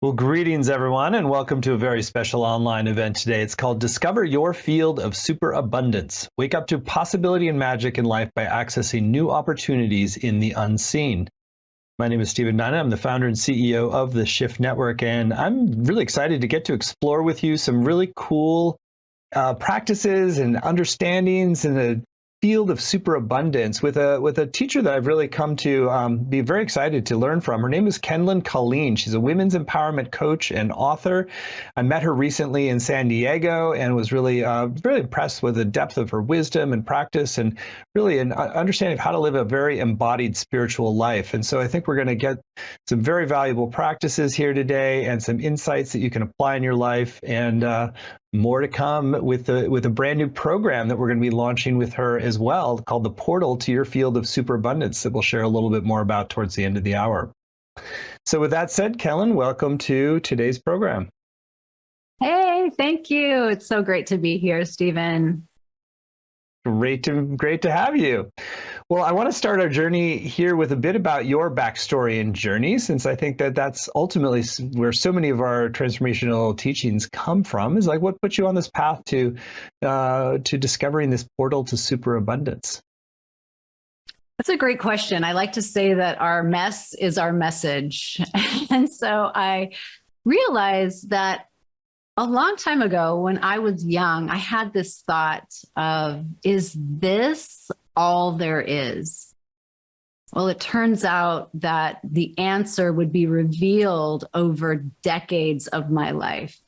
Well, greetings, everyone, and welcome to a very special online event today. It's called Discover Your Field of Superabundance. Wake up to possibility and magic in life by accessing new opportunities in the unseen. My name is Stephen Nunn. I'm the founder and CEO of the Shift Network, and I'm really excited to get to explore with you some really cool practices and understandings in the field of superabundance with a teacher that I've really come to be very excited to learn from. Her name is Kenlyn Kolleen. She's a women's empowerment coach and author. I met her recently in San Diego and was really impressed with the depth of her wisdom and practice, and really an understanding of how to live a very embodied spiritual life. And so I think we're going to get some very valuable practices here today and some insights that you can apply in your life, and more to come with a brand new program that we're going to be launching with her as well, called the Portal to Your Field of Superabundance, that we'll share a little bit more about towards the end of the hour. So with that said, Kenlyn, welcome to today's program. Hey, thank you. It's so great to be here, Stephen. Great to have you. Well, I want to start our journey here with a bit about your backstory and journey, since I think that that's ultimately where so many of our transformational teachings come from. Is like, what put you on this path to discovering this portal to superabundance? That's a great question. I like to say that our mess is our message. And so I realized that a long time ago, when I was young, I had this thought of, is this all there is? Well, it turns out that the answer would be revealed over decades of my life.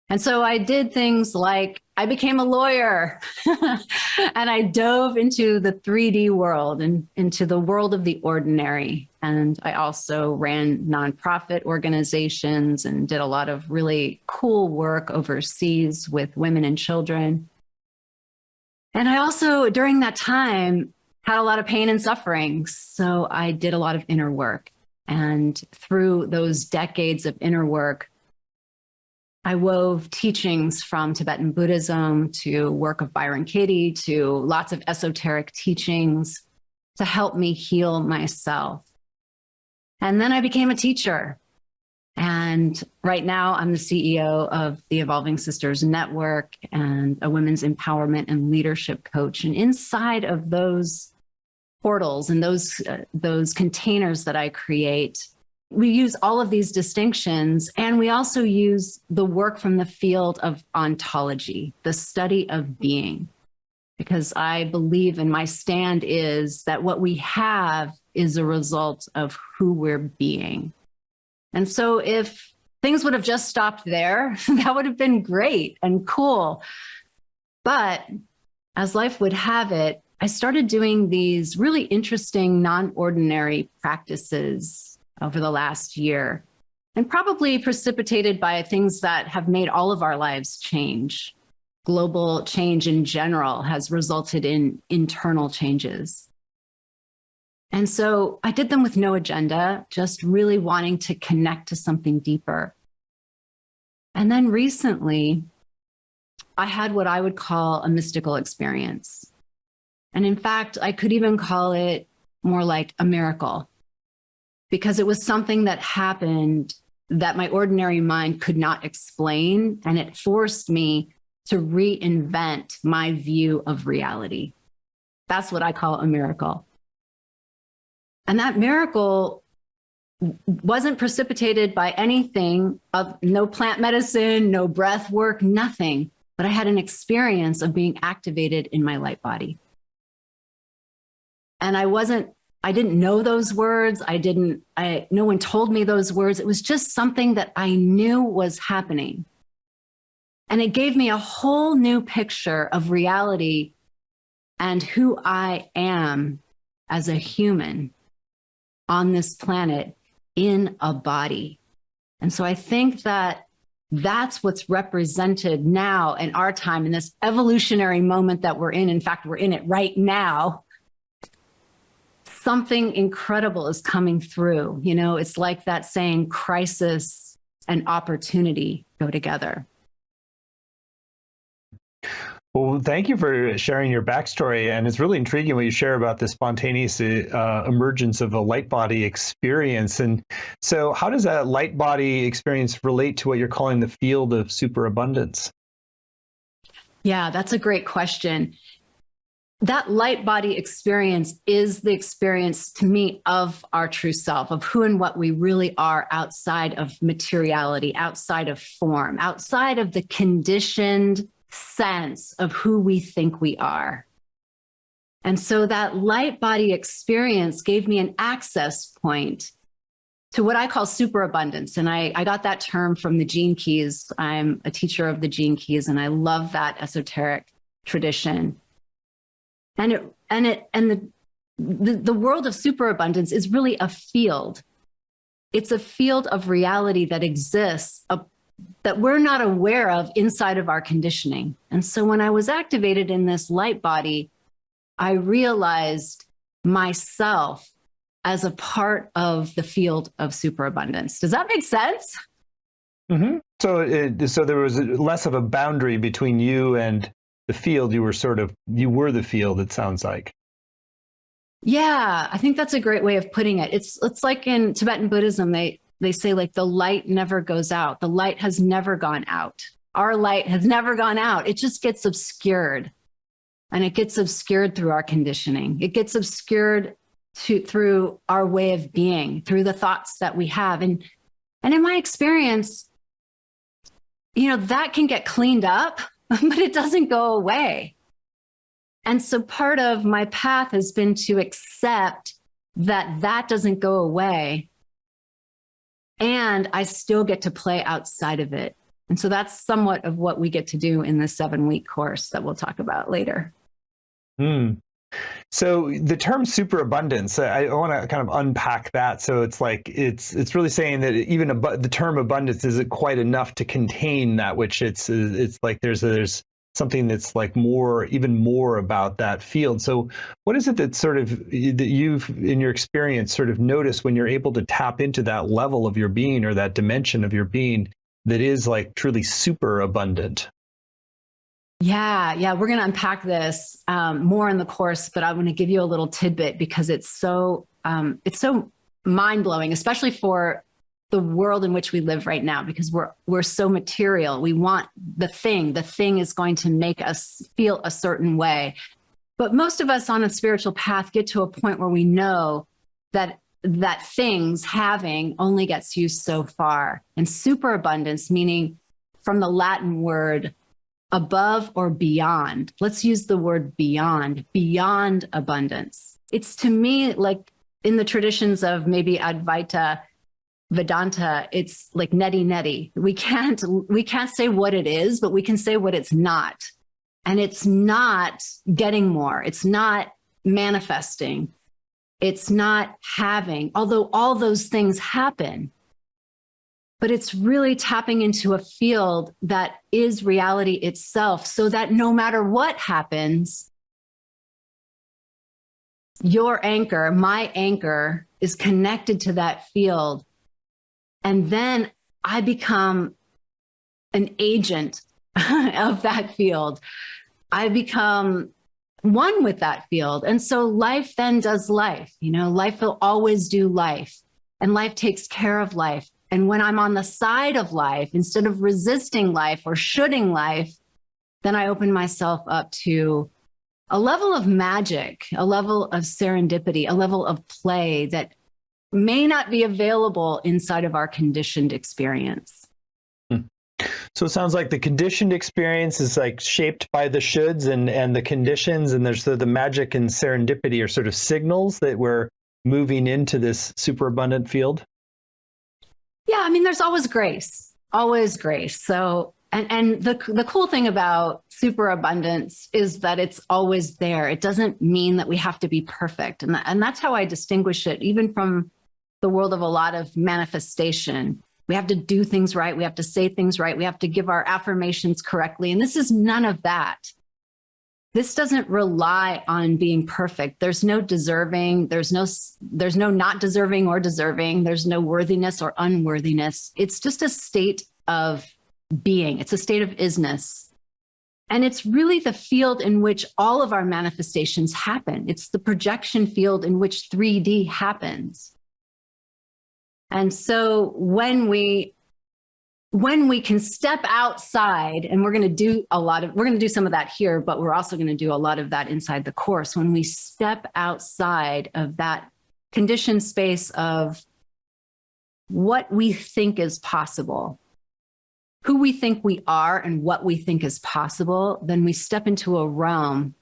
And so I did things like I became a lawyer and I dove into the 3D world and into the world of the ordinary. And I also ran nonprofit organizations and did a lot of really cool work overseas with women and children. And I also, during that time, had a lot of pain and suffering. So I did a lot of inner work. And through those decades of inner work, I wove teachings from Tibetan Buddhism to work of Byron Katie to lots of esoteric teachings to help me heal myself. And then I became a teacher. And right now I'm the CEO of the Evolving Sisters Network and a women's empowerment and leadership coach. And inside of those portals and those containers that I create, we use all of these distinctions, and we also use the work from the field of ontology, the study of being, because I believe, and my stand is that what we have is a result of who we're being. And so if things would have just stopped there, that would have been great and cool. But as life would have it, I started doing these really interesting, non-ordinary practices over the last year, and probably precipitated by things that have made all of our lives change. Global change in general has resulted in internal changes. And so I did them with no agenda, just really wanting to connect to something deeper. And then recently, I had what I would call a mystical experience. And in fact, I could even call it more like a miracle, because it was something that happened that my ordinary mind could not explain, and it forced me to reinvent my view of reality. That's what I call a miracle. And that miracle wasn't precipitated by anything of no plant medicine, no breath work, nothing, but I had an experience of being activated in my light body. And I didn't know those words. No one told me those words. It was just something that I knew was happening. And it gave me a whole new picture of reality and who I am as a human on this planet in a body. And so I think that that's what's represented now in our time, in this evolutionary moment that we're in. In fact, we're in it right now. Something incredible is coming through. You know, it's like that saying, crisis and opportunity go together. Well, thank you for sharing your backstory. And it's really intriguing what you share about the spontaneous emergence of a light body experience. And so, how does that light body experience relate to what you're calling the field of superabundance? Yeah, that's a great question. That light body experience is the experience to me of our true self, of who and what we really are outside of materiality, outside of form, outside of the conditioned sense of who we think we are. And so that light body experience gave me an access point to what I call superabundance. And I got that term from the Gene Keys. I'm a teacher of the Gene Keys, and I love that esoteric tradition. And the world of superabundance is really a field. It's a field of reality that exists, that we're not aware of inside of our conditioning. And so when I was activated in this light body, I realized myself as a part of the field of superabundance. Does that make sense? Mm-hmm. So there was less of a boundary between you and the field. You were the field, it sounds like. Yeah, I think that's a great way of putting it. It's like in Tibetan Buddhism, they say like the light never goes out. The light has never gone out. Our light has never gone out. It just gets obscured. And it gets obscured through our conditioning. It gets obscured through our way of being, through the thoughts that we have. And in my experience, that can get cleaned up, but it doesn't go away. And so part of my path has been to accept that doesn't go away. And I still get to play outside of it. And so that's somewhat of what we get to do in the 7-week course that we'll talk about later. So the term superabundance, I want to kind of unpack that. So it's like, it's really saying that even the term abundance isn't quite enough to contain that, which it's like there's something that's like even more about that field. So what is it that that you've, in your experience, sort of noticed when you're able to tap into that level of your being or that dimension of your being that is like truly super abundant? Yeah. We're going to unpack this more in the course, but I want to give you a little tidbit because it's so mind blowing, especially for the world in which we live right now, because we're so material. We want the thing. The thing is going to make us feel a certain way. But most of us on a spiritual path get to a point where we know that things having only gets you so far. And superabundance, meaning from the Latin word above or beyond. Let's use the word beyond abundance. It's to me like in the traditions of maybe Advaita Vedanta, it's like neti. We can't say what it is, but we can say what it's not. And it's not getting more. It's not manifesting. It's not having, although all those things happen. But it's really tapping into a field that is reality itself, so that no matter what happens, your anchor, my anchor, is connected to that field. And then I become an agent of that field. I become one with that field. And so life then does life. Life will always do life, and life takes care of life. And when I'm on the side of life, instead of resisting life or shoulding life, then I open myself up to a level of magic, a level of serendipity, a level of play that may not be available inside of our conditioned experience. So it sounds like the conditioned experience is like shaped by the shoulds and the conditions, and there's the magic and serendipity are sort of signals that we're moving into this superabundant field. Yeah, there's always grace. So, and the cool thing about superabundance is that it's always there. It doesn't mean that we have to be perfect. And that's how I distinguish it, even from the world of a lot of manifestation. We have to do things right. We have to say things right. We have to give our affirmations correctly. And this is none of that. This doesn't rely on being perfect. There's no deserving. There's no not deserving or deserving. There's no worthiness or unworthiness. It's just a state of being. It's a state of isness. And it's really the field in which all of our manifestations happen. It's the projection field in which 3D happens. And so when we can step outside, and we're going to do some of that here, but we're also going to do a lot of that inside the course. When we step outside of that conditioned space of what we think is possible, who we think we are and what we think is possible, then we step into a realm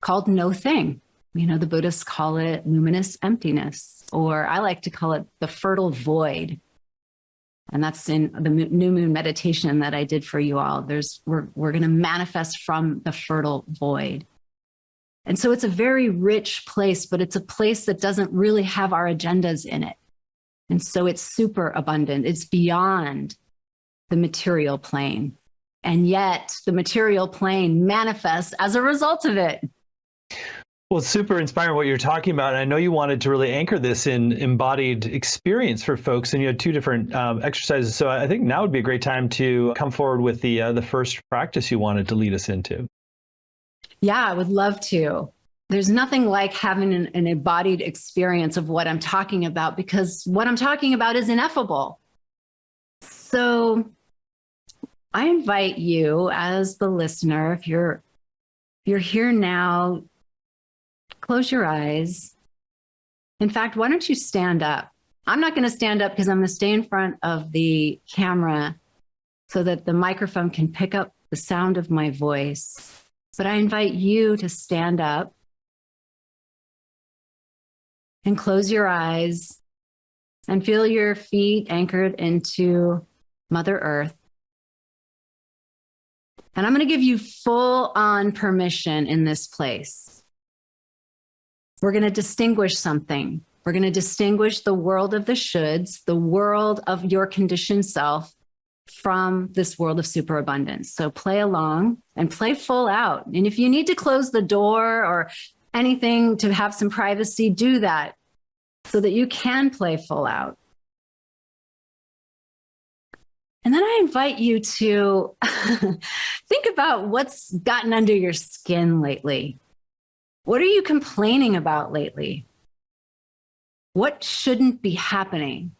called no thing. You know, the Buddhists call it luminous emptiness, or I like to call it the fertile void. And that's in the new moon meditation that I did for you all. We're going to manifest from the fertile void. And so it's a very rich place, but it's a place that doesn't really have our agendas in it. And so it's super abundant. It's beyond the material plane. And yet the material plane manifests as a result of it. Well, it's super inspiring what you're talking about. And I know you wanted to really anchor this in embodied experience for folks, and you had two different exercises. So I think now would be a great time to come forward with the first practice you wanted to lead us into. Yeah, I would love to. There's nothing like having an embodied experience of what I'm talking about, because what I'm talking about is ineffable. So I invite you as the listener, if you're here now, close your eyes. In fact, why don't you stand up? I'm not going to stand up because I'm going to stay in front of the camera so that the microphone can pick up the sound of my voice. But I invite you to stand up and close your eyes and feel your feet anchored into Mother Earth. And I'm going to give you full on permission in this place. We're going to distinguish something. We're going to distinguish the world of the shoulds, the world of your conditioned self, from this world of superabundance. So play along and play full out. And if you need to close the door or anything to have some privacy, do that so that you can play full out. And then I invite you to think about what's gotten under your skin lately. What are you complaining about lately? What shouldn't be happening?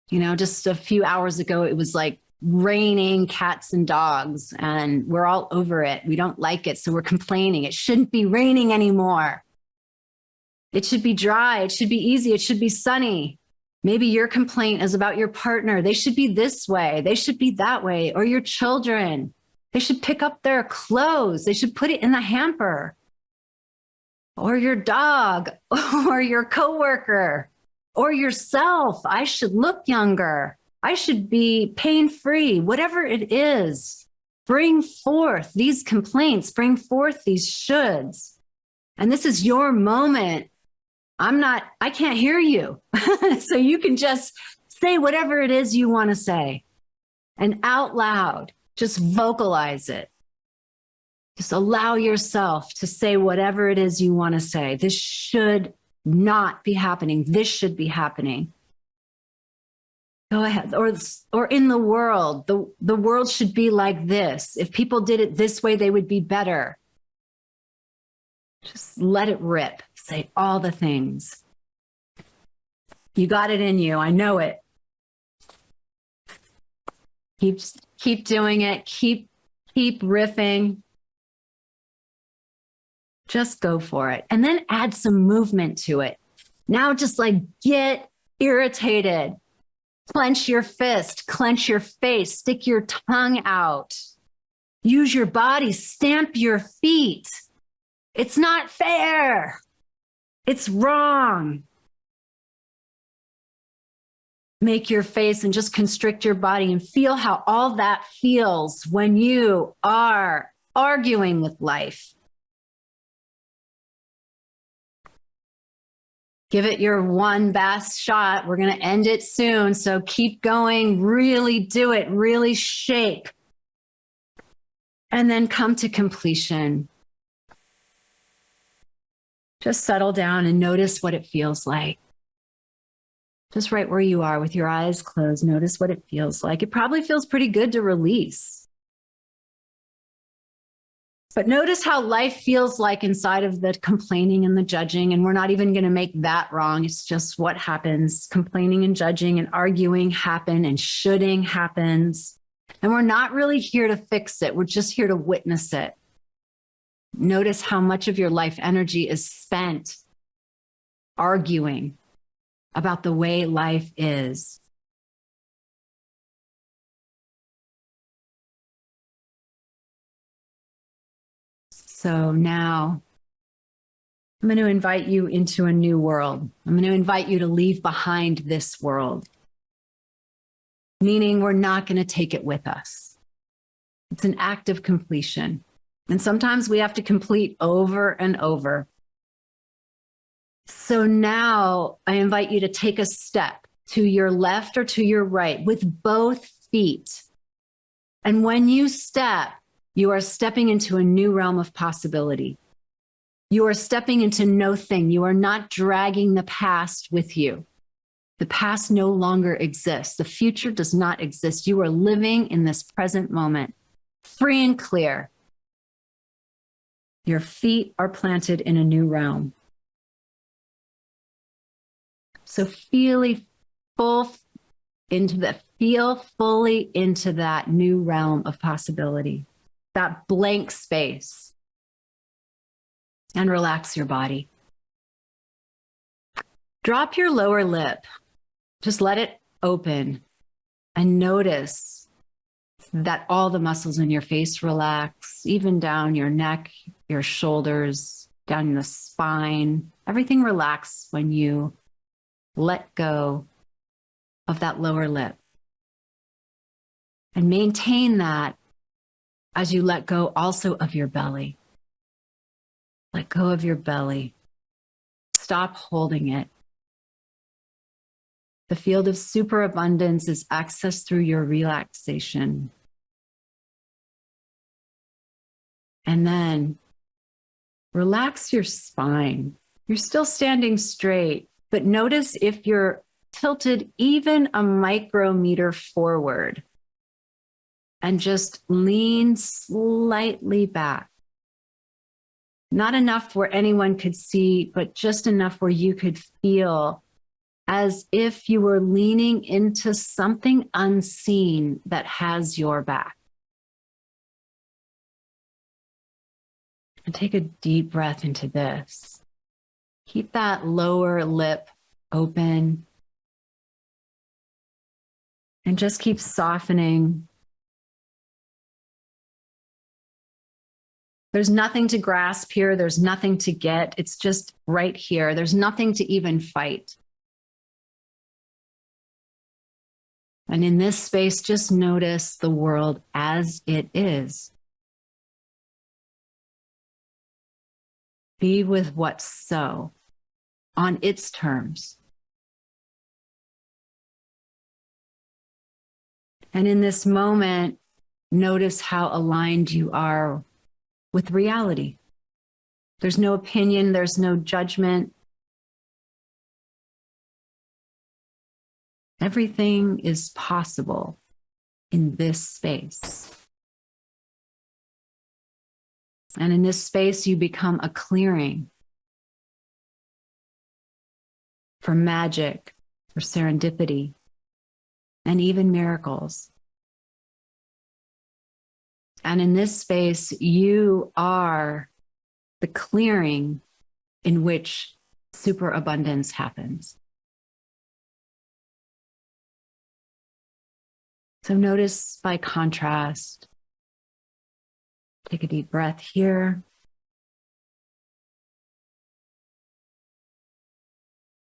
You know, just a few hours ago, it was like raining cats and dogs, and we're all over it. We don't like it, so we're complaining. It shouldn't be raining anymore. It should be dry. It should be easy. It should be sunny. Maybe your complaint is about your partner. They should be this way. They should be that way. Or your children. They should pick up their clothes. They should put it in the hamper. Or your dog, or your coworker, or yourself. I should look younger. I should be pain-free. Whatever it is, bring forth these complaints, bring forth these shoulds. And this is your moment. I can't hear you. So you can just say whatever it is you want to say. And out loud, just vocalize it. Just allow yourself to say whatever it is you want to say. This should not be happening. This should be happening. Go ahead. Or in the world, the world should be like this. If people did it this way, they would be better. Just let it rip. Say all the things. You got it in you. I know it. Keep doing it. Keep riffing. Just go for it. And then add some movement to it. Now just like get irritated. Clench your fist, clench your face, stick your tongue out. Use your body, stamp your feet. It's not fair. It's wrong. Make your face and just constrict your body and feel how all that feels when you are arguing with life. Give it your one best shot. We're going to end it soon. So keep going. Really do it. Really shake. And then come to completion. Just settle down and notice what it feels like. Just right where you are with your eyes closed, notice what it feels like. It probably feels pretty good to release. But notice how life feels like inside of the complaining and the judging. And we're not even going to make that wrong. It's just what happens. Complaining and judging and arguing happen, and shoulding happens. And we're not really here to fix it. We're just here to witness it. Notice how much of your life energy is spent arguing about the way life is. So now I'm going to invite you into a new world. I'm going to invite you to leave behind this world, meaning we're not going to take it with us. It's an act of completion. And sometimes we have to complete over and over. So now I invite you to take a step to your left or to your right with both feet. And when you step, you are stepping into a new realm of possibility. You are stepping into no thing. You are not dragging the past with you. The past no longer exists. The future does not exist. You are living in this present moment, free and clear. Your feet are planted in a new realm. So feel fully into that new realm of possibility, that blank space, and relax your body. Drop your lower lip. Just let it open and notice that all the muscles in your face relax, even down your neck, your shoulders, down the spine. Everything relaxes when you let go of that lower lip. And maintain that as you let go also of your belly. Let go of your belly. Stop holding it. The field of superabundance is accessed through your relaxation. And then relax your spine. You're still standing straight, but notice if you're tilted even a micrometer forward and just lean slightly back. Not enough where anyone could see, but just enough where you could feel as if you were leaning into something unseen that has your back. And take a deep breath into this. Keep that lower lip open. And just keep softening. There's nothing to grasp here. There's nothing to get. It's just right here. There's nothing to even fight. And in this space, just notice the world as it is. Be with what's so on its terms. And in this moment, notice how aligned you are with reality. There's no opinion, there's no judgment. Everything is possible in this space. And in this space, you become a clearing for magic, for serendipity, and even miracles. And in this space, you are the clearing in which superabundance happens. So notice by contrast, take a deep breath here.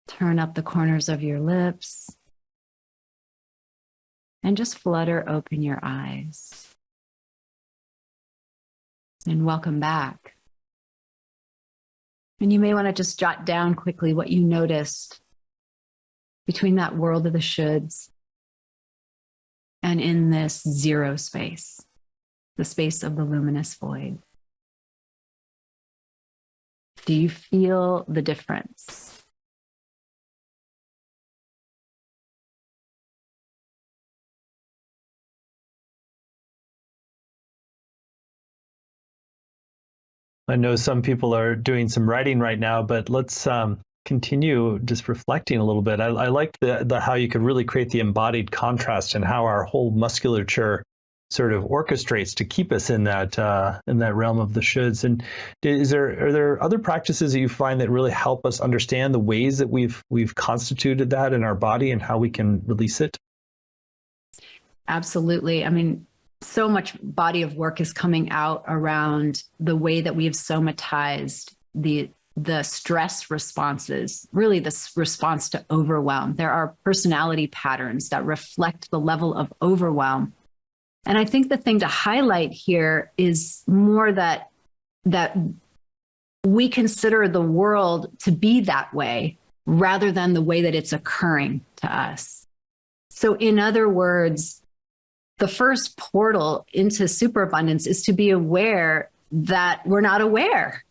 Turn up the corners of your lips and just flutter open your eyes. And welcome back. And you may want to just jot down quickly what you noticed between that world of the shoulds and in this zero space, the space of the luminous void. Do you feel the difference? I know some people are doing some writing right now, but let's continue just reflecting a little bit. I like the how you could really create the embodied contrast and how our whole musculature sort of orchestrates to keep us in that realm of the shoulds. And are there other practices that you find that really help us understand the ways that we've constituted that in our body and how we can release it? Absolutely. I mean, so much body of work is coming out around the way that we have somatized the stress responses, really this response to overwhelm. There are personality patterns that reflect the level of overwhelm. And I think the thing to highlight here is more that we consider the world to be that way rather than the way that it's occurring to us. So in other words, the first portal into superabundance is to be aware that we're not aware,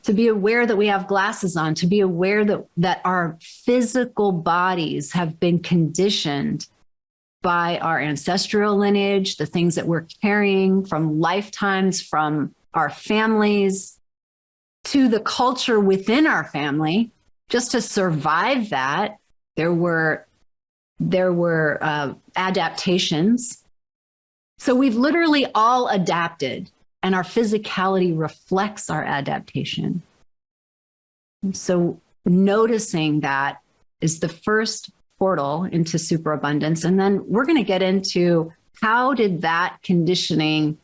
to be aware that we have glasses on, to be aware that our physical bodies have been conditioned by our ancestral lineage, the things that we're carrying from lifetimes, from our families, to the culture within our family. Just to survive that, there were adaptations. So we've literally all adapted, and our physicality reflects our adaptation. And so noticing that is the first portal into superabundance. And then we're going to get into how did that conditioning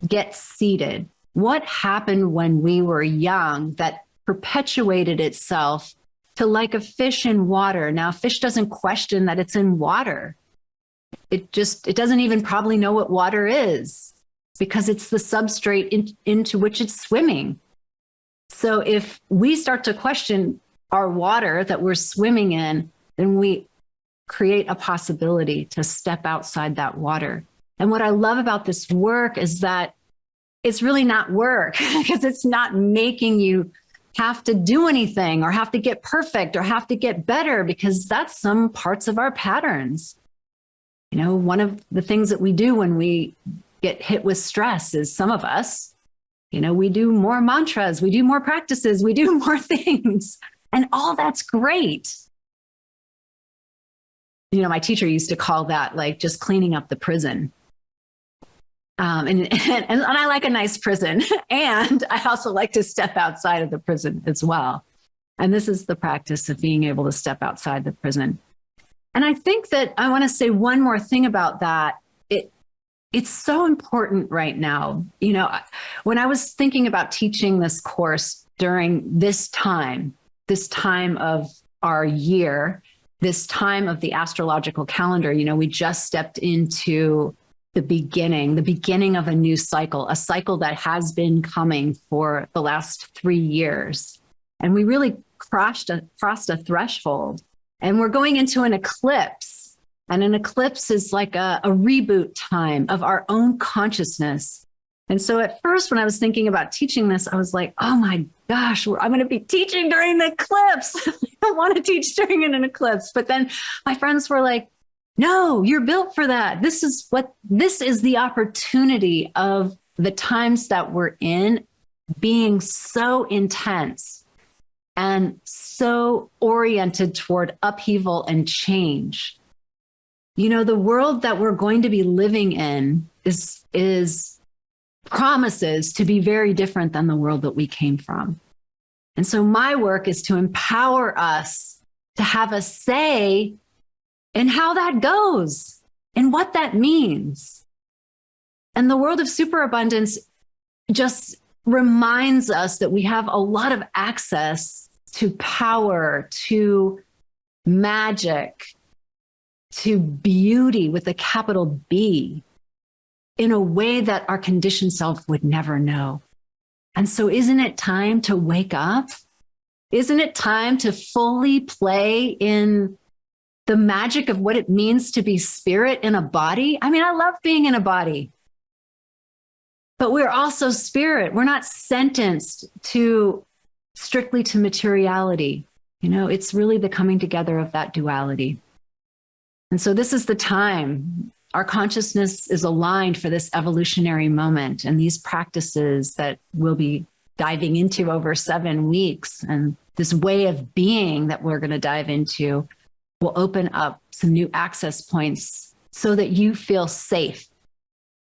get seeded? What happened when we were young that perpetuated itself to like a fish in water? Now, a fish doesn't question that it's in water. It doesn't even probably know what water is because it's the substrate into which it's swimming. So if we start to question our water that we're swimming in, then we create a possibility to step outside that water. And what I love about this work is that it's really not work because it's not making you have to do anything or have to get perfect or have to get better, because that's some parts of our patterns. You know, one of the things that we do when we get hit with stress is some of us, you know, we do more mantras, we do more practices, we do more things, and all that's great. You know, my teacher used to call that like just cleaning up the prison. And I like a nice prison. And I also like to step outside of the prison as well. And this is the practice of being able to step outside the prison. And I think that I want to say one more thing about that. It's so important right now. You know, when I was thinking about teaching this course during this time of our year, this time of the astrological calendar, you know, we just stepped into the beginning of a new cycle, a cycle that has been coming for the last 3 years. And we really crossed a threshold. And we're going into an eclipse. And an eclipse is like a reboot time of our own consciousness. And so at first, when I was thinking about teaching this, I was like, oh my gosh, I'm going to be teaching during the eclipse. I don't want to teach during an eclipse. But then my friends were like, no, you're built for that. This is the opportunity of the times that we're in being so intense and so oriented toward upheaval and change. You know, the world that we're going to be living in is promises to be very different than the world that we came from. And so my work is to empower us to have a say in how that goes and what that means. And the world of superabundance just reminds us that we have a lot of access to power, to magic, to beauty with a capital B in a way that our conditioned self would never know. And so isn't it time to wake up? Isn't it time to fully play in the magic of what it means to be spirit in a body? I mean, I love being in a body, but we're also spirit. We're not sentenced strictly to materiality. You know, it's really the coming together of that duality. And so this is the time our consciousness is aligned for this evolutionary moment. And these practices that we'll be diving into over 7 weeks, and this way of being that we're going to dive into, will open up some new access points so that you feel safe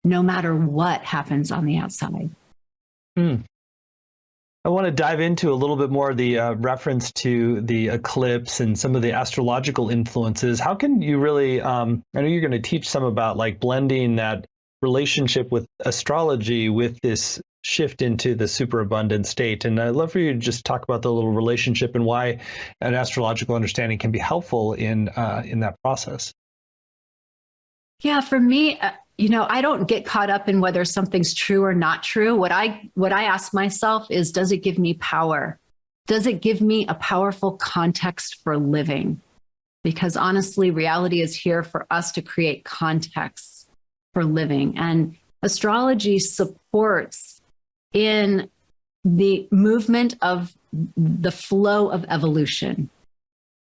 no matter what happens on the outside. I want to dive into a little bit more the reference to the eclipse and some of the astrological influences. How can you really, I know you're going to teach some about like blending that relationship with astrology with this shift into the superabundant state. And I'd love for you to just talk about the little relationship and why an astrological understanding can be helpful in that process. Yeah, for me, I don't get caught up in whether something's true or not true. What I ask myself is, does it give me power? Does it give me a powerful context for living? Because honestly, reality is here for us to create context for living. And astrology supports in the movement of the flow of evolution.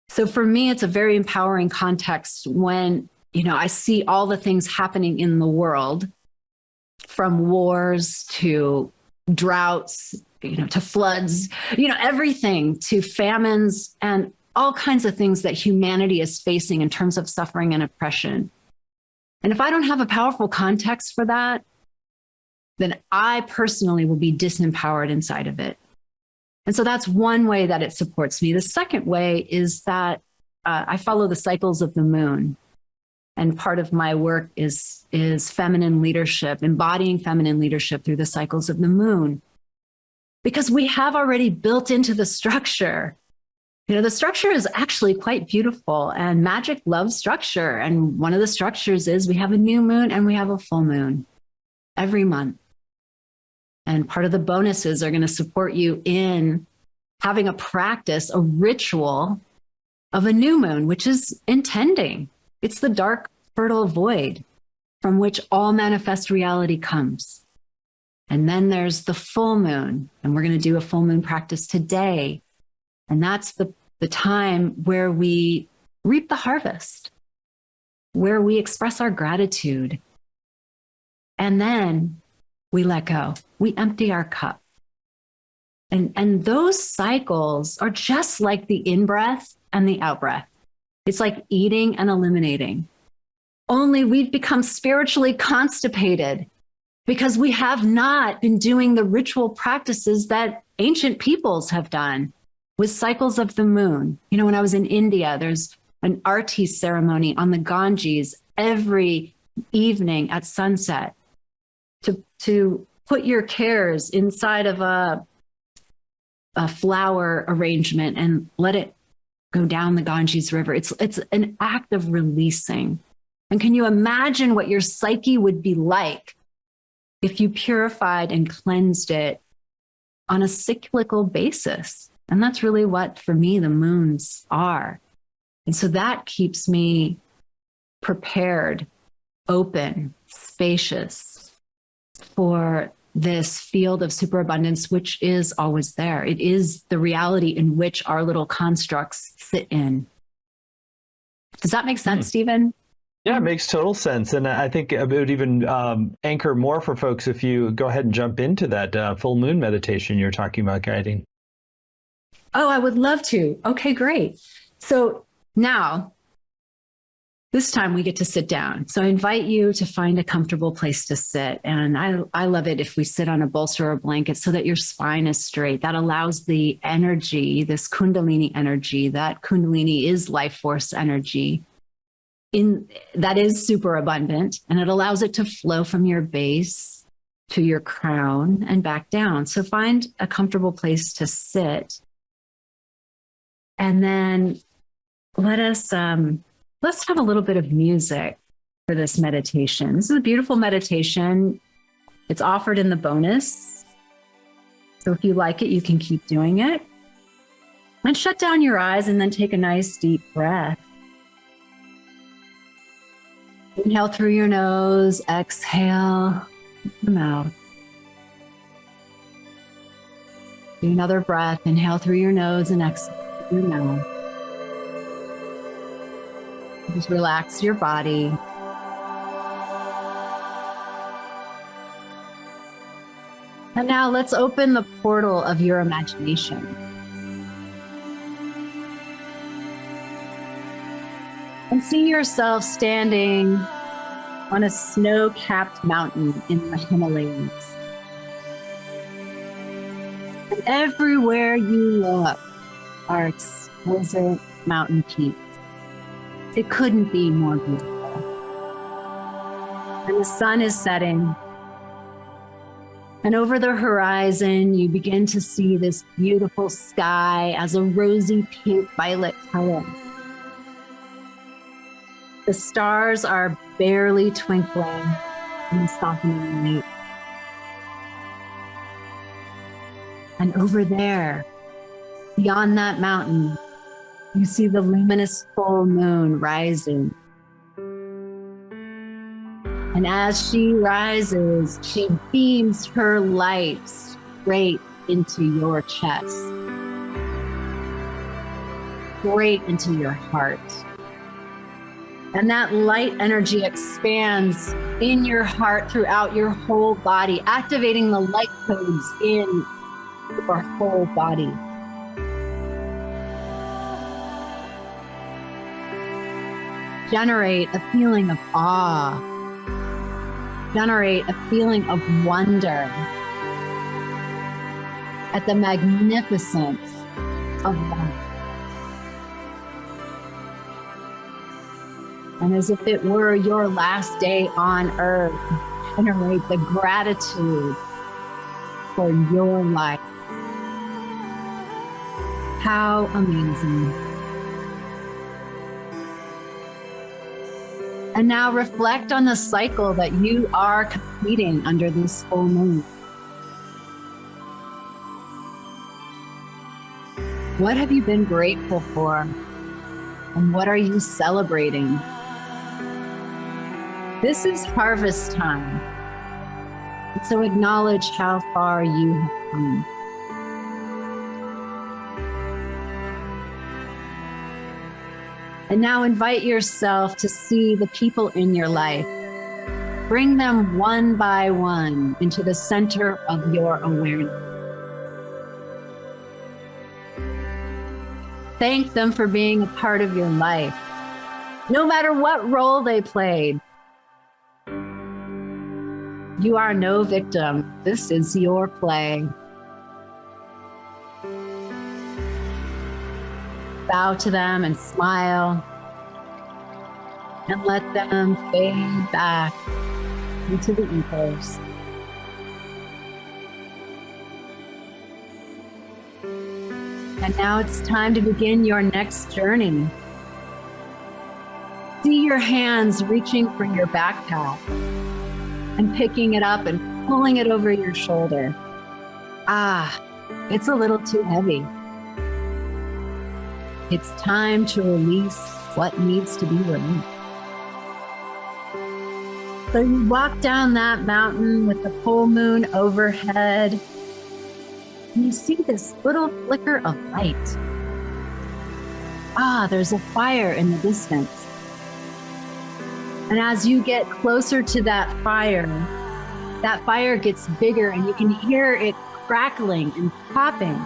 So for me, it's a very empowering context when I see all the things happening in the world, from wars to droughts, to floods, everything, to famines and all kinds of things that humanity is facing in terms of suffering and oppression. And if I don't have a powerful context for that, then I personally will be disempowered inside of it. And so that's one way that it supports me. The second way is that I follow the cycles of the moon. And part of my work is feminine leadership, embodying feminine leadership through the cycles of the moon. Because we have already built into the structure. The structure is actually quite beautiful, and magic loves structure. And one of the structures is we have a new moon and we have a full moon every month. And part of the bonuses are going to support you in having a practice, a ritual of a new moon, which is intending. It's the dark, fertile void from which all manifest reality comes. And then there's the full moon, and we're going to do a full moon practice today. And that's the time where we reap the harvest, where we express our gratitude. And then we let go. We empty our cup. And those cycles are just like the in-breath and the out-breath. It's like eating and eliminating. Only we've become spiritually constipated because we have not been doing the ritual practices that ancient peoples have done with cycles of the moon. When I was in India, there's an arti ceremony on the Ganges every evening at sunset to put your cares inside of a flower arrangement and let it go down the Ganges River. It's an act of releasing. And can you imagine what your psyche would be like if you purified and cleansed it on a cyclical basis? And that's really what, for me, the moons are. And so that keeps me prepared, open, spacious for this field of superabundance, which is always there. It is the reality in which our little constructs sit in. Does that make sense, Stephen? Yeah, it makes total sense. And I think it would even anchor more for folks if you go ahead and jump into that full moon meditation you're talking about guiding. Oh, I would love to. Okay, great. So now, this time we get to sit down. So I invite you to find a comfortable place to sit. And I love it if we sit on a bolster or a blanket so that your spine is straight. That allows the energy, this Kundalini energy, that Kundalini is life force energy, that is super abundant, and it allows it to flow from your base to your crown and back down. So find a comfortable place to sit. And then let's have a little bit of music for this meditation. This is a beautiful meditation. It's offered in the bonus. So if you like it, you can keep doing it. And shut down your eyes and then take a nice deep breath. Inhale through your nose, exhale through the mouth. Do another breath. Inhale through your nose and exhale through your mouth. Just relax your body. And now let's open the portal of your imagination. And see yourself standing on a snow-capped mountain in the Himalayas. And everywhere you look are exquisite mountain peaks. It couldn't be more beautiful. And the sun is setting. And over the horizon, you begin to see this beautiful sky as a rosy pink violet color. The stars are barely twinkling in the softening light. And over there, beyond that mountain, you see the luminous full moon rising. And as she rises, she beams her light straight into your chest, straight into your heart. And that light energy expands in your heart throughout your whole body, activating the light codes in your whole body. Generate a feeling of awe. Generate a feeling of wonder at the magnificence of life. And as if it were your last day on earth, generate the gratitude for your life. How amazing. And now reflect on the cycle that you are completing under this full moon. What have you been grateful for? And what are you celebrating? This is harvest time. So acknowledge how far you have come. And now invite yourself to see the people in your life. Bring them one by one into the center of your awareness. Thank them for being a part of your life, no matter what role they played. You are no victim. This is your play. Bow to them and smile, and let them fade back into the ethers. And now it's time to begin your next journey. See your hands reaching for your backpack and picking it up and pulling it over your shoulder. It's a little too heavy. It's time to release what needs to be released. So you walk down that mountain with the full moon overhead, and you see this little flicker of light. There's a fire in the distance. And as you get closer to that fire gets bigger, and you can hear it crackling and popping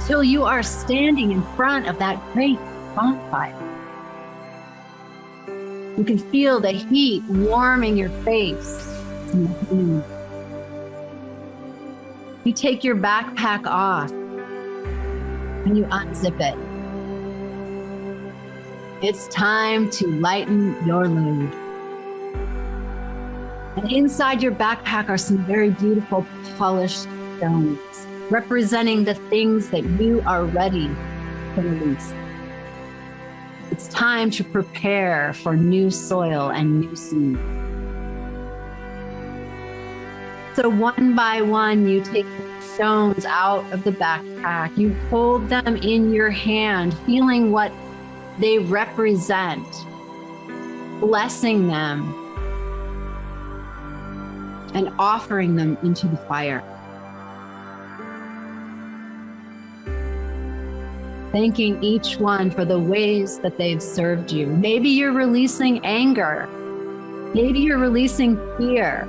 till you are standing in front of that great bonfire. You can feel the heat warming your face and the wind. You take your backpack off and you unzip it. It's time to lighten your load. And inside your backpack are some very beautiful polished stones, representing the things that you are ready to release. It's time to prepare for new soil and new seed. So one by one, you take the stones out of the backpack. You hold them in your hand, feeling what they represent, blessing them, and offering them into the fire. Thanking each one for the ways that they've served you. Maybe you're releasing anger. Maybe you're releasing fear.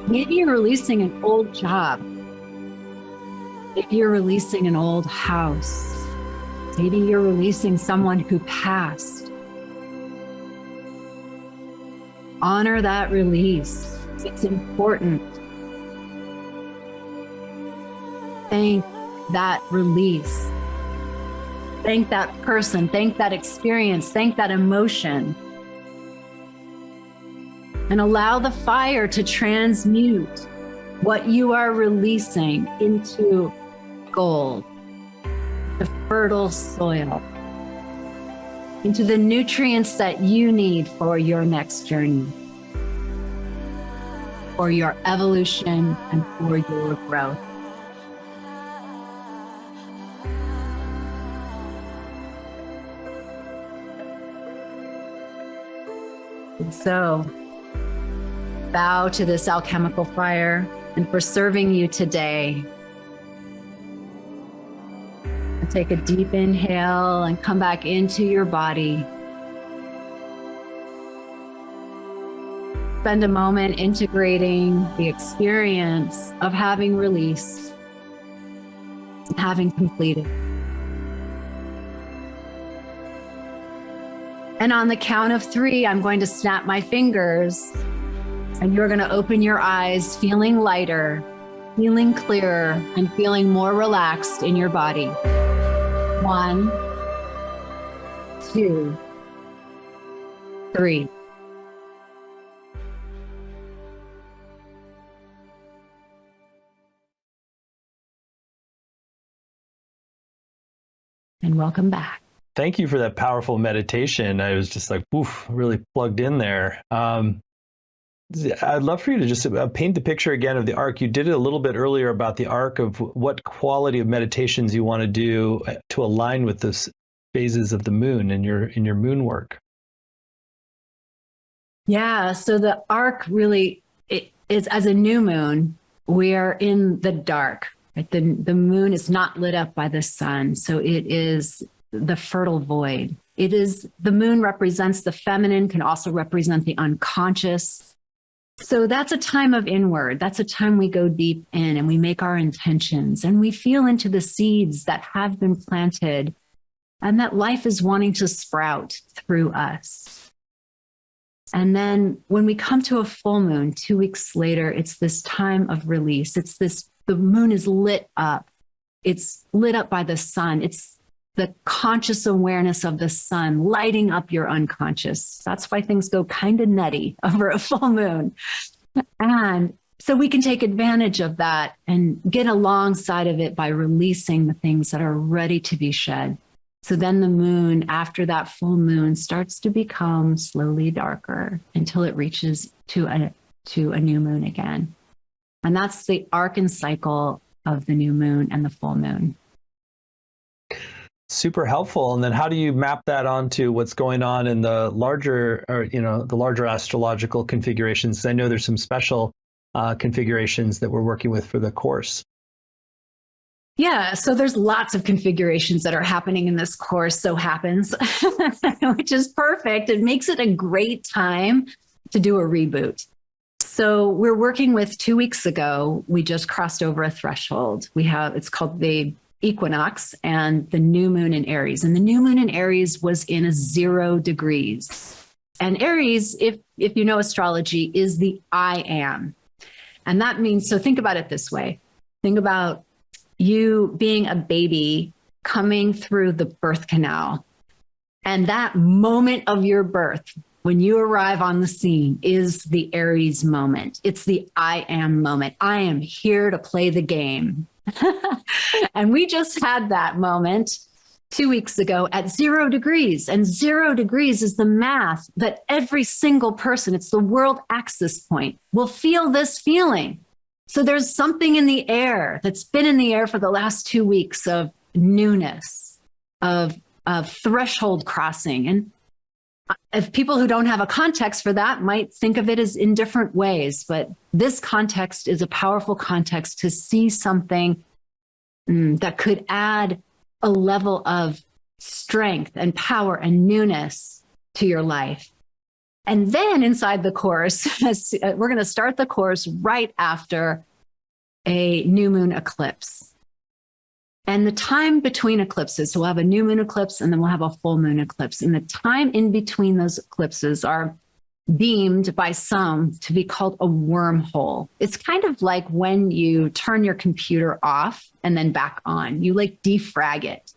Maybe you're releasing an old job. Maybe you're releasing an old house. Maybe you're releasing someone who passed. Honor that release. It's important. Thank that release. Thank that person. Thank that experience. Thank that emotion. And allow the fire to transmute what you are releasing into gold, the fertile soil, into the nutrients that you need for your next journey, for your evolution, and for your growth. And so, bow to this alchemical fire and for serving you today. And take a deep inhale and come back into your body. Spend a moment integrating the experience of having released, having completed. And on the count of 3, I'm going to snap my fingers. And you're going to open your eyes, feeling lighter, feeling clearer, and feeling more relaxed in your body. 1, 2, 3. And welcome back. Thank you for that powerful meditation. I was just like, woof, really plugged in there. I'd love for you to just paint the picture again of the arc. You did it a little bit earlier about the arc of what quality of meditations you want to do to align with the phases of the moon in your moon work. Yeah, so the arc really is as a new moon, we are in the dark. Right? The moon is not lit up by the sun, so it is the fertile void. It is, the moon represents the feminine, can also represent the unconscious. So that's a time of inward. That's a time we go deep in and we make our intentions and we feel into the seeds that have been planted and that life is wanting to sprout through us. And then when we come to a full moon 2 weeks later, it's this time of release. It's this, the moon is lit up. It's lit up by the sun. It's the conscious awareness of the sun lighting up your unconscious. That's why things go kind of nutty over a full moon. And so we can take advantage of that and get alongside of it by releasing the things that are ready to be shed. So then the moon, after that full moon, starts to become slowly darker until it reaches to a new moon again. And that's the arc and cycle of the new moon and the full moon. Super helpful. And then how do you map that onto what's going on in the larger, the larger astrological configurations? I know there's some special configurations that we're working with for the course. Yeah, so there's lots of configurations that are happening in this course, so happens, which is perfect. It makes it a great time to do a reboot. So we're working with 2 weeks ago, we just crossed over a threshold. It's called the equinox and the new moon in Aries. And the new moon in Aries was in 0 degrees. And Aries, if you know astrology, is the I am. And that means, so think about it this way. Think about you being a baby coming through the birth canal. And that moment of your birth, when you arrive on the scene, is the Aries moment. It's the I am moment. I am here to play the game. And we just had that moment 2 weeks ago at 0 degrees. And 0 degrees is the math that every single person, it's the world axis point, will feel this feeling. So there's something in the air that's been in the air for the last 2 weeks of newness, of threshold crossing. And if people who don't have a context for that might think of it as in different ways, but this context is a powerful context to see something that could add a level of strength and power and newness to your life. And then inside the course, we're going to start the course right after a new moon eclipse. And the time between eclipses, so we'll have a new moon eclipse and then we'll have a full moon eclipse. And the time in between those eclipses are deemed by some to be called a wormhole. It's kind of like when you turn your computer off and then back on, you like defrag it.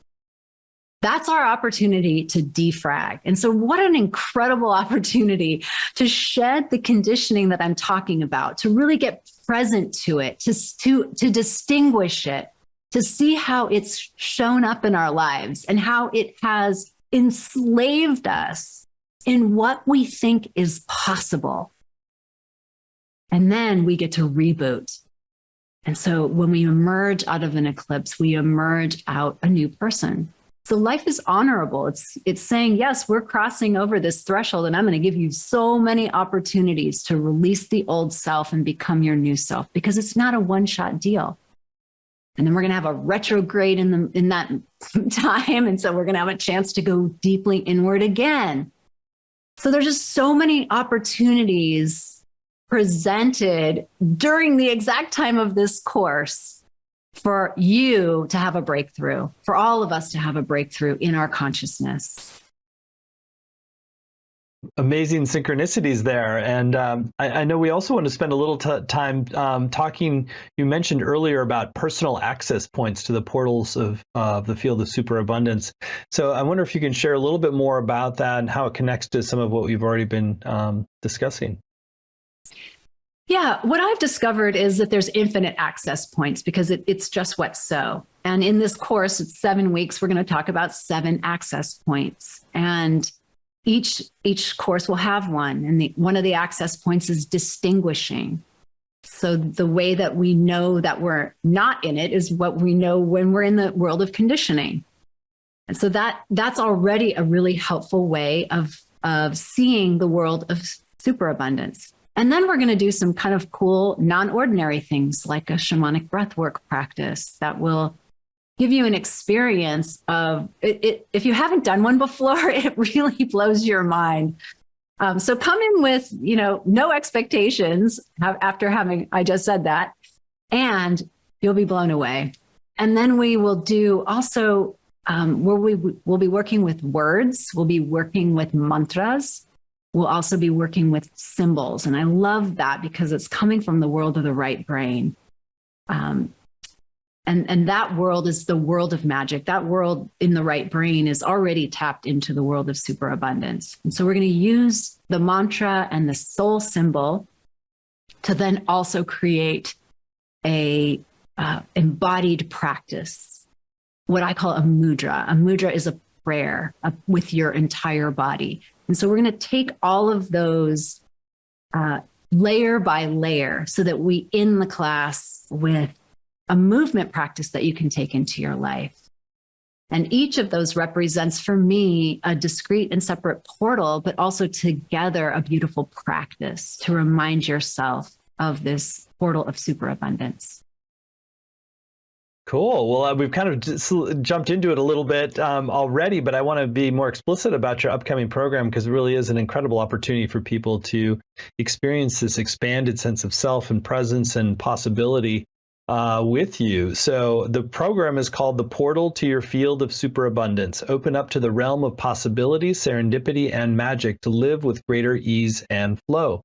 That's our opportunity to defrag. And so what an incredible opportunity to shed the conditioning that I'm talking about, to really get present to it, to distinguish it, to see how it's shown up in our lives and how it has enslaved us in what we think is possible. And then we get to reboot. And so when we emerge out of an eclipse, we emerge out a new person. So life is honorable. It's saying, yes, we're crossing over this threshold and I'm going to give you so many opportunities to release the old self and become your new self, because it's not a one-shot deal. And then we're going to have a retrograde in that time. And so we're going to have a chance to go deeply inward again. So there's just so many opportunities presented during the exact time of this course for you to have a breakthrough, for all of us to have a breakthrough in our consciousness. Amazing synchronicities there. And I know we also want to spend a little time talking, you mentioned earlier about personal access points to the portals of the field of superabundance. So I wonder if you can share a little bit more about that and how it connects to some of what we've already been discussing. Yeah, what I've discovered is that there's infinite access points because it's just what's so. And in this course, it's 7 weeks, we're going to talk about 7 access points. And each course will have one. And one of the access points is distinguishing. So the way that we know that we're not in it is what we know when we're in the world of conditioning. And so that's already a really helpful way of seeing the world of superabundance. And then we're going to do some kind of cool, non-ordinary things like a shamanic breathwork practice that will give you an experience of it. If you haven't done one before, it really blows your mind. So come in with, no expectations after I just said that, and you'll be blown away. And then we will do also, we'll be working with words. We'll be working with mantras. We'll also be working with symbols. And I love that because it's coming from the world of the right brain. And that world is the world of magic. That world in the right brain is already tapped into the world of superabundance. And so we're going to use the mantra and the soul symbol to then also create a embodied practice, what I call a mudra. A mudra is a prayer with your entire body. And so we're going to take all of those layer by layer so that we end the class with a movement practice that you can take into your life. And each of those represents for me a discrete and separate portal, but also together a beautiful practice to remind yourself of this portal of superabundance. Cool. Well, we've kind of just jumped into it a little bit already, but I want to be more explicit about your upcoming program because it really is an incredible opportunity for people to experience this expanded sense of self and presence and possibility with you. So the program is called The Portal to Your Field of Superabundance. Open up to the realm of possibility, serendipity, and magic to live with greater ease and flow.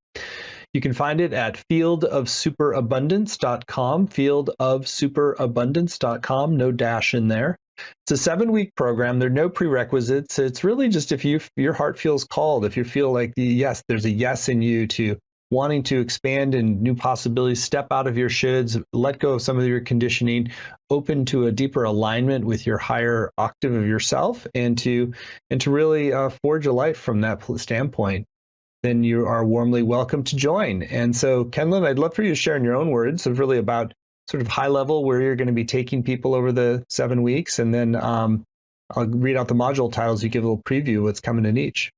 You can find it at fieldofsuperabundance.com, fieldofsuperabundance.com, no dash in there. It's a 7-week program. There are no prerequisites. It's really just if your heart feels called, if you feel like there's a yes in you to wanting to expand in new possibilities, step out of your shoulds, let go of some of your conditioning, open to a deeper alignment with your higher octave of yourself, and to really forge a life from that standpoint, then you are warmly welcome to join. And so, Kenlyn, I'd love for you to share in your own words of really about sort of high level where you're going to be taking people over the 7 weeks, and then I'll read out the module titles. You give a little preview of what's coming in each.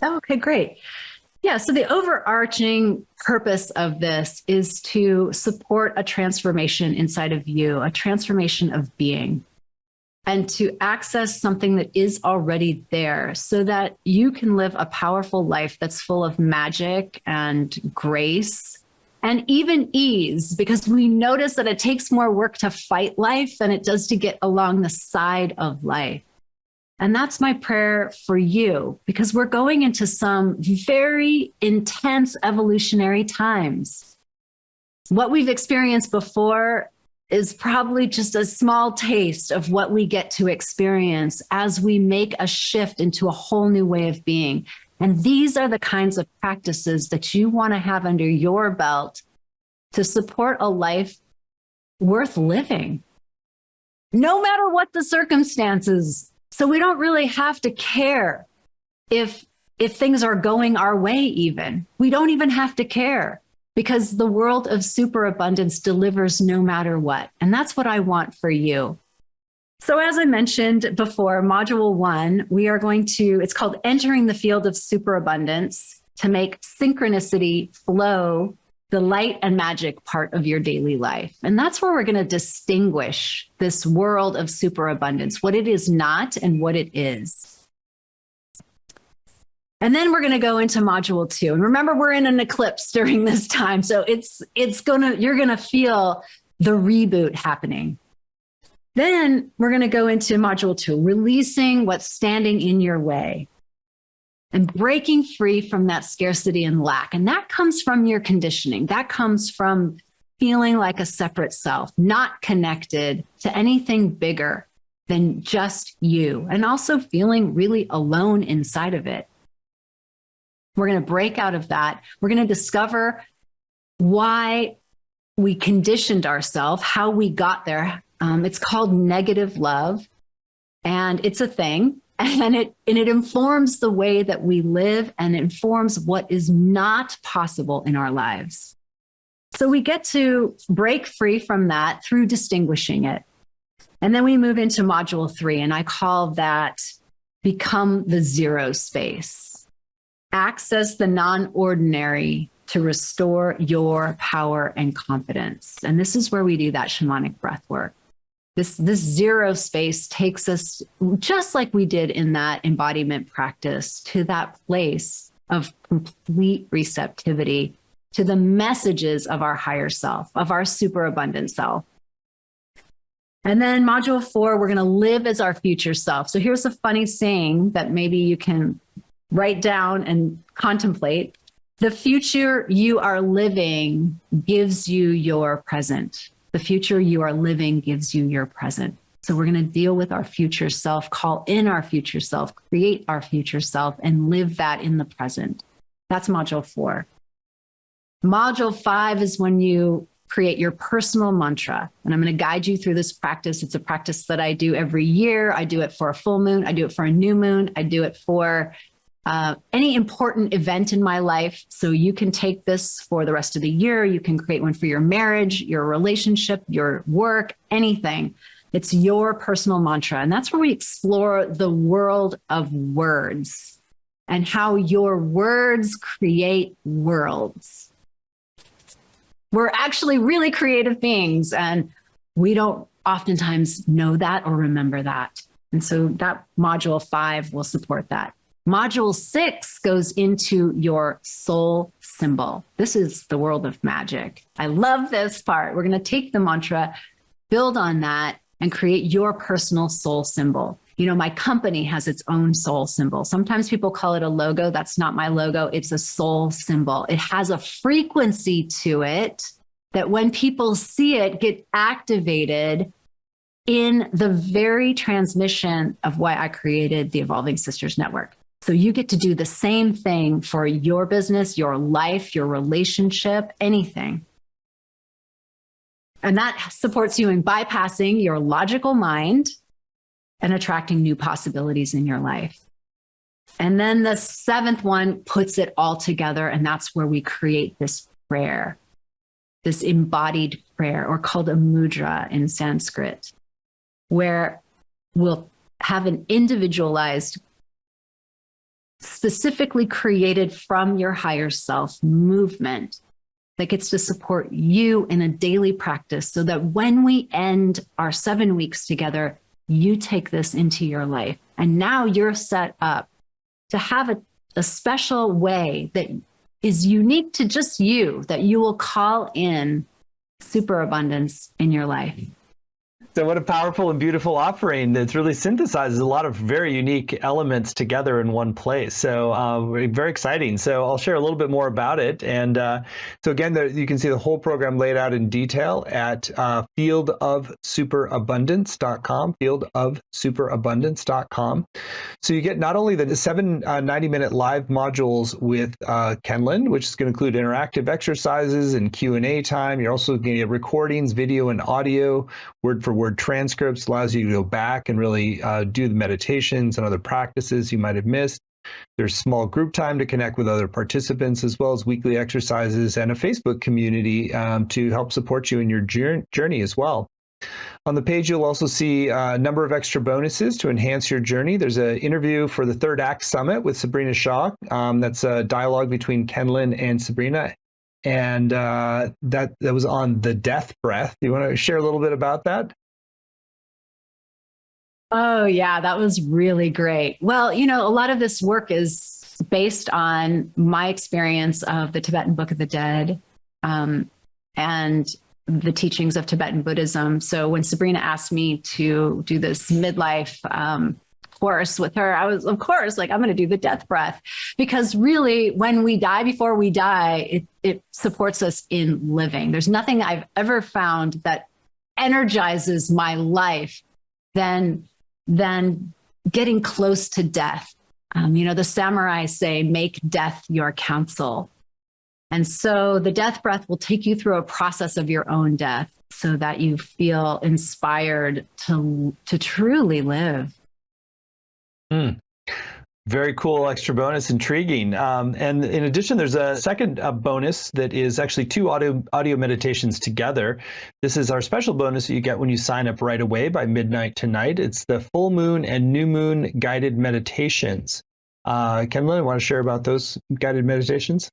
Okay, great. Yeah, so the overarching purpose of this is to support a transformation inside of you, a transformation of being. and to access something that is already there so that you can live a powerful life that's full of magic and grace and even ease, because we notice that it takes more work to fight life than it does to get along the side of life. And that's my prayer for you, because we're going into some very intense evolutionary times. What we've experienced before is probably just a small taste of what we get to experience as we make a shift into a whole new way of being. And these are the kinds of practices that you want to have under your belt to support a life worth living, no matter what the circumstances. So we don't really have to care if things are going our way even. We don't even have to care, because the world of superabundance delivers no matter what. And that's what I want for you. So as I mentioned before, module 1, we are going to, it's called Entering the Field of Superabundance, to make synchronicity flow, the light and magic part of your daily life. And that's where we're going to distinguish this world of superabundance, what it is not and what it is. And then we're going to go into module 2. And remember, we're in an eclipse during this time. So you're going to feel the reboot happening. Then we're going to go into module 2, releasing what's standing in your way and breaking free from that scarcity and lack. And that comes from your conditioning. That comes from feeling like a separate self, not connected to anything bigger than just you, and also feeling really alone inside of it. We're going to break out of that. We're going to discover why we conditioned ourselves, how we got there. It's called negative love, and it's a thing, and it informs the way that we live and informs what is not possible in our lives. So we get to break free from that through distinguishing it. And then we move into module 3, and I call that Become the Zero Space. Access the non-ordinary to restore your power and confidence. And this is where we do that shamanic breath work. This zero space takes us, just like we did in that embodiment practice, to that place of complete receptivity to the messages of our higher self, of our superabundant self. And then module 4, we're going to live as our future self. So here's a funny saying that maybe you can write down and contemplate. The future you are living gives you your present. The future you are living gives you your present. So we're going to deal with our future self, call in our future self, create our future self, and live that in the present. That's module 4. Module 5 is when you create your personal mantra. And I'm going to guide you through this practice. It's a practice that I do every year. I do it for a full moon. I do it for a new moon. I do it for any important event in my life. So you can take this for the rest of the year. You can create one for your marriage, your relationship, your work, anything. It's your personal mantra. And that's where we explore the world of words and how your words create worlds. We're actually really creative beings, and we don't oftentimes know that or remember that. And so that module 5 will support that. Module 6 goes into your soul symbol. This is the world of magic. I love this part. We're going to take the mantra, build on that, and create your personal soul symbol. You know, my company has its own soul symbol. Sometimes people call it a logo. That's not my logo. It's a soul symbol. It has a frequency to it that when people see it, get activated in the very transmission of why I created the Evolving Sisters Network. So you get to do the same thing for your business, your life, your relationship, anything. And that supports you in bypassing your logical mind and attracting new possibilities in your life. And then the 7th one puts it all together. And that's where we create this prayer, this embodied prayer, or called a mudra in Sanskrit, where we'll have an individualized, specifically created from your higher self movement that gets to support you in a daily practice, so that when we end our 7 weeks together, you take this into your life. And now you're set up to have a special way that is unique to just you, that you will call in superabundance in your life. So what a powerful and beautiful offering that really synthesizes a lot of very unique elements together in one place. So very exciting. So I'll share a little bit more about it. And so again, you can see the whole program laid out in detail at fieldofsuperabundance.com, fieldofsuperabundance.com. So you get not only the 7 90-minute live modules with Kenlyn, which is going to include interactive exercises and Q&A time. You're also going to get recordings, video and audio, word for word transcripts, allows you to go back and really do the meditations and other practices you might have missed. There's small group time to connect with other participants, as well as weekly exercises and a Facebook community to help support you in your journey as well. On the page, you'll also see a number of extra bonuses to enhance your journey. There's an interview for the Third Act Summit with Sabrina Shaw. That's a dialogue between Kenlyn and Sabrina. And that was on the death breath. You want to share a little bit about that? Oh, yeah, that was really great. Well, a lot of this work is based on my experience of the Tibetan Book of the Dead and the teachings of Tibetan Buddhism. So when Sabrina asked me to do this midlife course with her, I was, of course, like, I'm going to do the death breath, because really, when we die, before we die, it supports us in living. There's nothing I've ever found that energizes my life than getting close to death. The samurai say, make death your counsel. And so the death breath will take you through a process of your own death so that you feel inspired to truly live. Very cool, extra bonus, intriguing. And in addition, there's a second bonus that is actually 2 audio meditations together. This is our special bonus that you get when you sign up right away by midnight tonight. It's the full moon and new moon guided meditations. Kenlyn, want to share about those guided meditations?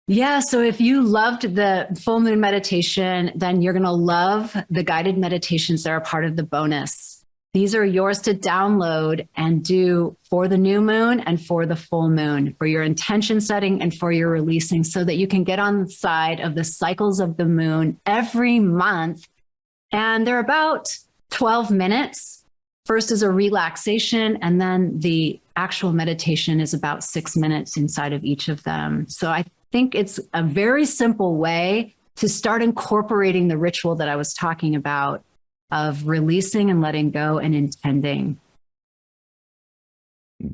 Yeah, so if you loved the full moon meditation, then you're going to love the guided meditations that are part of the bonus. These are yours to download and do for the new moon and for the full moon, for your intention setting and for your releasing, so that you can get on the side of the cycles of the moon every month. And they're about 12 minutes. First is a relaxation, and then the actual meditation is about 6 minutes inside of each of them. So I think it's a very simple way to start incorporating the ritual that I was talking about of releasing and letting go and intending.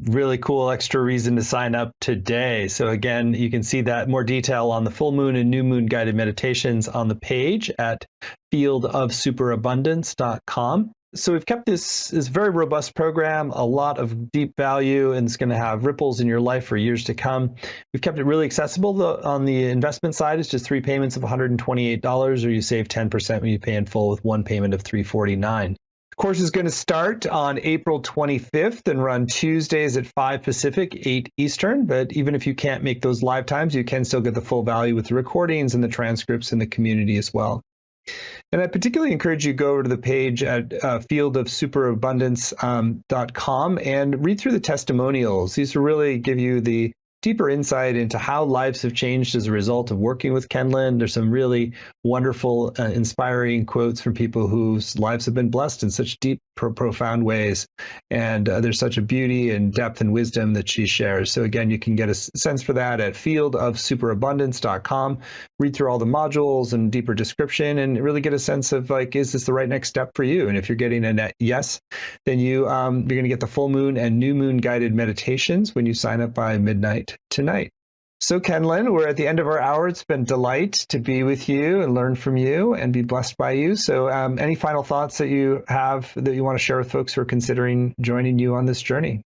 Really cool extra reason to sign up today. So again, you can see that more detail on the full moon and new moon guided meditations on the page at fieldofsuperabundance.com. So we've kept this very robust program, a lot of deep value, and it's going to have ripples in your life for years to come. We've kept it really accessible. On the investment side, it's just 3 payments of $128, or you save 10% when you pay in full with 1 payment of $349. The course is going to start on April 25th and run Tuesdays at 5 Pacific, 8 Eastern. But even if you can't make those live times, you can still get the full value with the recordings and the transcripts in the community as well. And I particularly encourage you to go over to the page at fieldofsuperabundance.com and read through the testimonials. These will really give you the deeper insight into how lives have changed as a result of working with Kenlyn. There's some really wonderful, inspiring quotes from people whose lives have been blessed in such deep, profound ways. And there's such a beauty and depth and wisdom that she shares. So again, you can get a sense for that at fieldofsuperabundance.com. Read through all the modules and deeper description and really get a sense of, like, is this the right next step for you? And if you're getting a net yes, then you're going to get the full moon and new moon guided meditations when you sign up by midnight tonight. So Kenlyn, we're at the end of our hour. It's been a delight to be with you and learn from you and be blessed by you. So any final thoughts that you have that you want to share with folks who are considering joining you on this journey?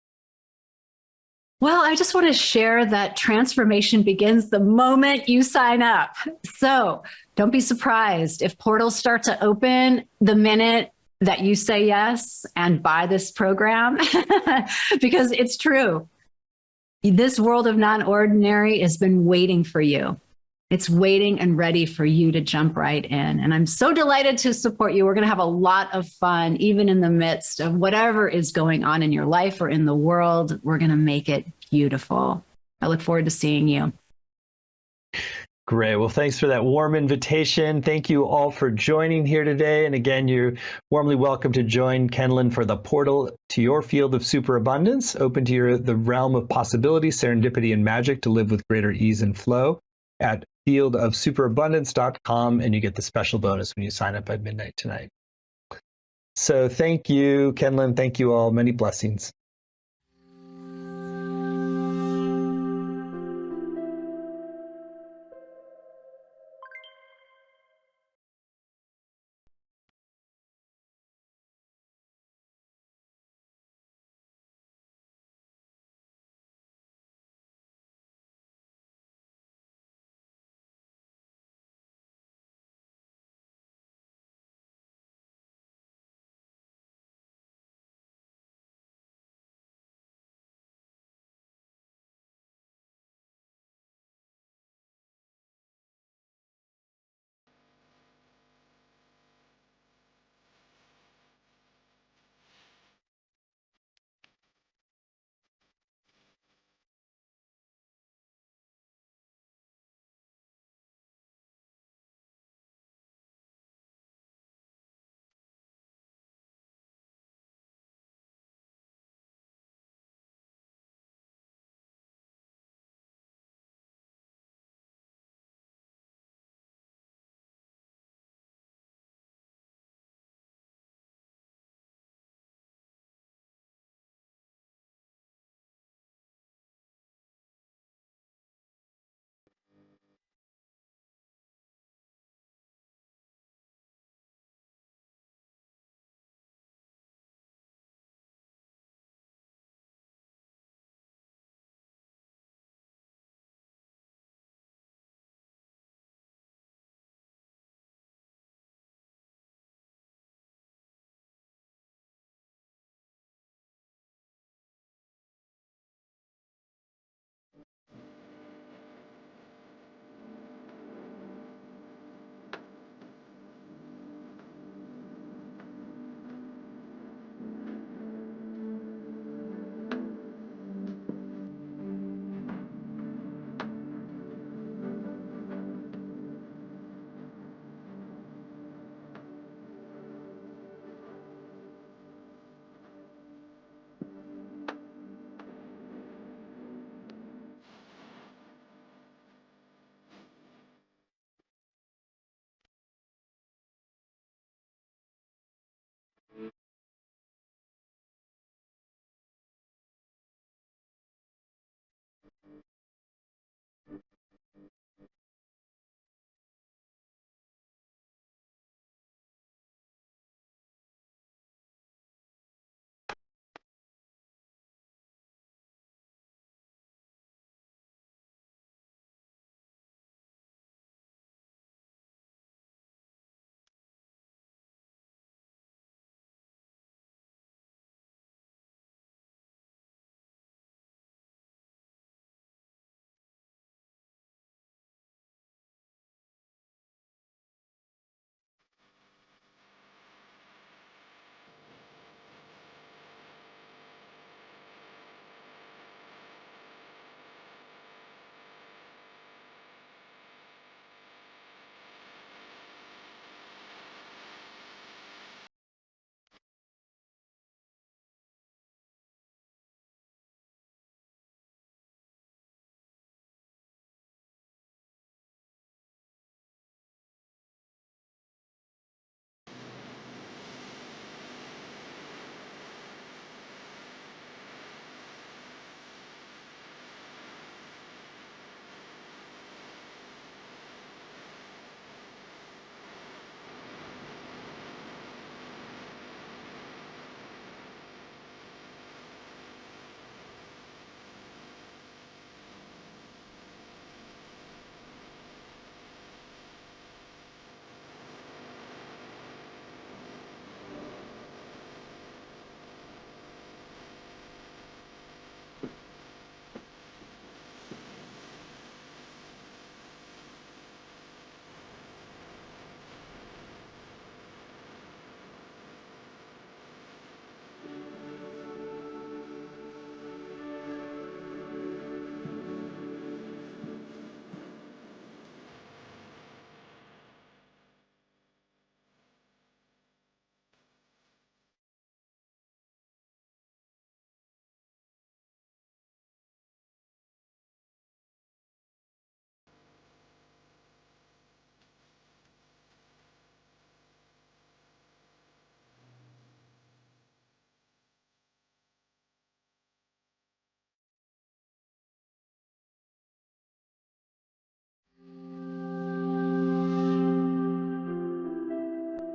Well, I just want to share that transformation begins the moment you sign up. So don't be surprised if portals start to open the minute that you say yes and buy this program, because it's true. This world of non-ordinary has been waiting for you. It's waiting and ready for you to jump right in. And I'm so delighted to support you. We're going to have a lot of fun, even in the midst of whatever is going on in your life or in the world. We're going to make it beautiful. I look forward to seeing you. Great. Well, thanks for that warm invitation. Thank you all for joining here today. And again, you're warmly welcome to join Kenlyn for the portal to your field of superabundance, open to the realm of possibility, serendipity, and magic to live with greater ease and flow at fieldofsuperabundance.com. And you get the special bonus when you sign up by midnight tonight. So thank you, Kenlyn. Thank you all. Many blessings.